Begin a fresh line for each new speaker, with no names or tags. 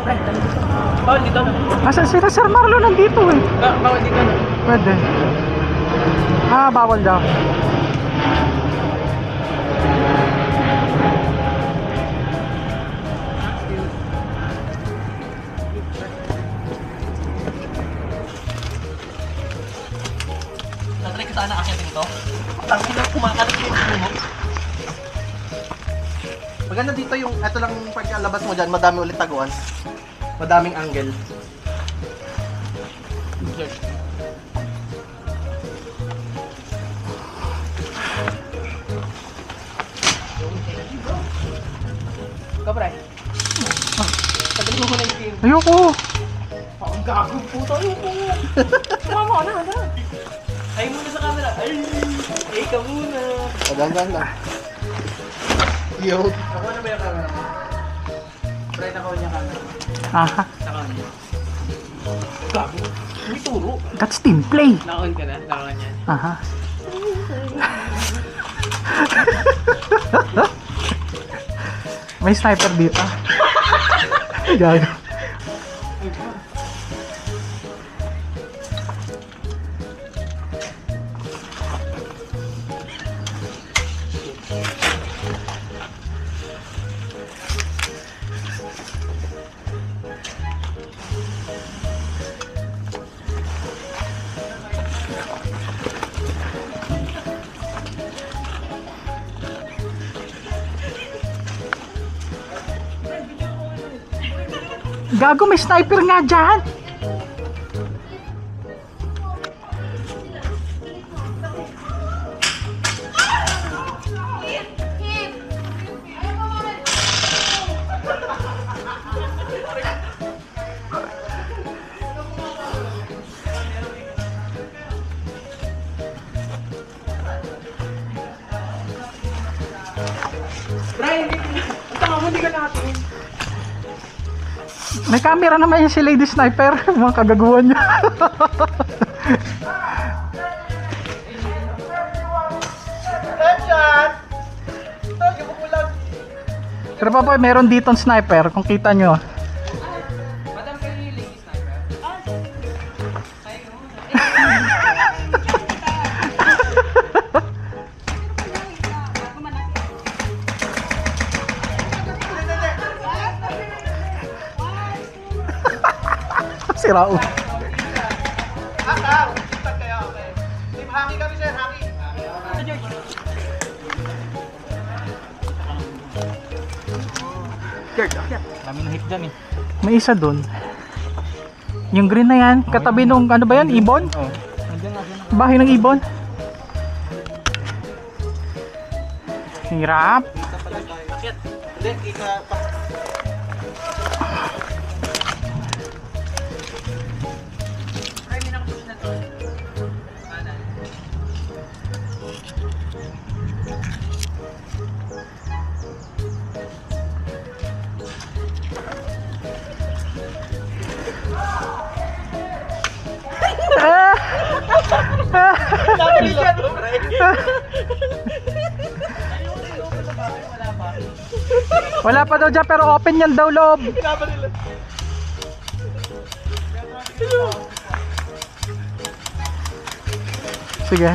Pre, dito. Bawal dito na.
Asan sila Sir Marlo? Nandito eh.
Bawal dito na.
Pwede. Ah, bawal daw.
Natry ko sana akitin to. Ang silang kumakalat yung puno. Maganda dito yung, eto lang pagkalabas mo dyan, madami ulit taguan. Madaming angle. Kabray. Tagal mo muna yung team.
Ayoko.
Ang gagawin po tayo po. Mama, na. Ay muna sa camera. Ay, ikaw muna. Pagangan lang. Yo. Ako na ba yung camera? Try na ko niya camera.
Aha.
Saka niya. Gago. May turo.
That's team play.
Naka-on ka na? Naka-on yan.
Aha. May sniper dito. Gago. Gago, may sniper nga dyan.
Brian, ito nga, hindi ka nakatingin.
May camera naman yung si Lady Sniper. Mga kagaguhan niya.
Headshot! Ay, yung ulang.
Pero pa po, meron ditong sniper. Kung kita nyo.
Madam, kayo yung lady sniper?
Si Raul.
Ataw! Kita kayo, okay. Team Haki kami, sir. Haki.
Kami na hit dyan eh.
May isa dun. Yung green na yan. Katabi nung ano ba yan? Ibon?
Oo. Nandiyan nga siya.
Bahay ng ibon. Hirap.
Akit. Hindi, kita pa. Ay, may nakapush na to. Kanan.
Wala pa daw dyan pero open yan daw loob. Sige.